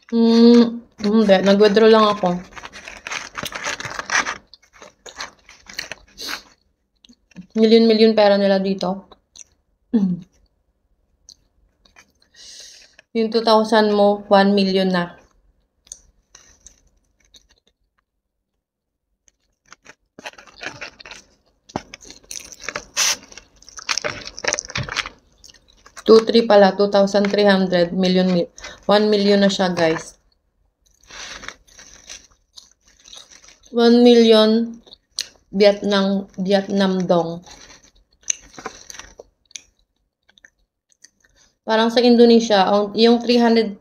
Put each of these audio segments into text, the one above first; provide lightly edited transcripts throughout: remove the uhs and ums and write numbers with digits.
Hindi. Nag-withdraw lang ako. Milyon-milyon pera nila dito. Yung 2,000 mo, 1 million na. Two, three pala, 2,300 million, 1 million na siya, guys. 1 million Vietnam dong. Parang sa Indonesia, yung 300,000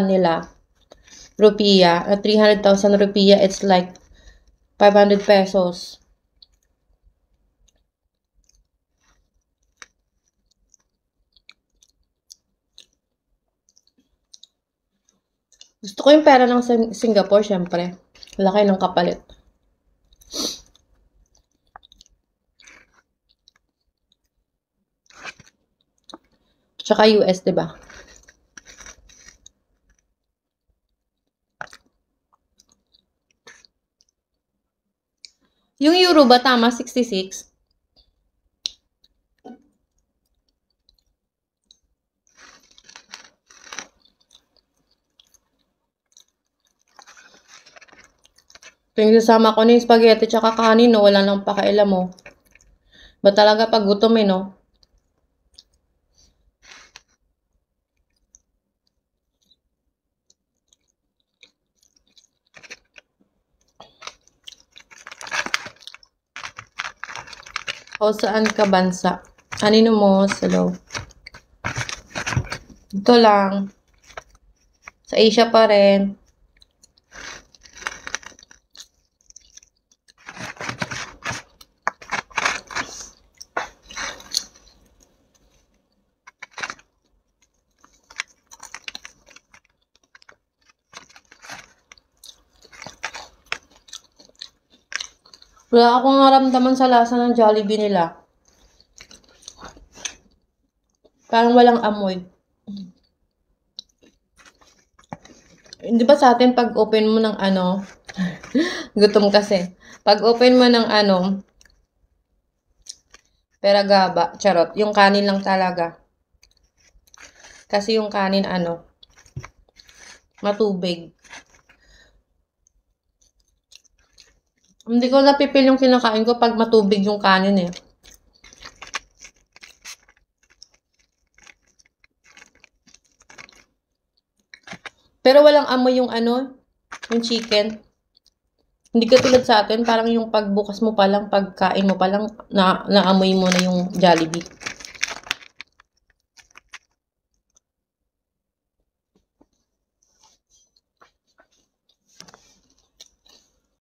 nila rupiah, 300,000 rupiah, it's like 500 pesos. Gusto ko yung pera ng Singapore, syempre. Laki ng kapalit. Tsaka US, diba? Yung euro ba tama? 66? Pinasama ko na yung spaghetti tsaka kanin, no? Wala nang pakailam mo. Ba talaga pag gutom, no? O saan ka bansa? Anino mo sa loob? Ito lang. Sa Asia pa rin. Wala akong naramdaman sa lasa ng Jollibee nila. Parang walang amoy. Di ba sa atin pag open mo ng ano, gutom kasi. Pag open mo ng ano, peragaba, charot, yung kanin lang talaga. Kasi yung kanin ano, matubig. Hindi ko napipil yung kinakain ko pag matubig yung kanin eh. Pero walang amoy yung ano, yung chicken. Hindi ka tulad sa atin, parang yung pagbukas mo pa lang, pagkain mo pa lang, naamoy mo na yung Jollibee.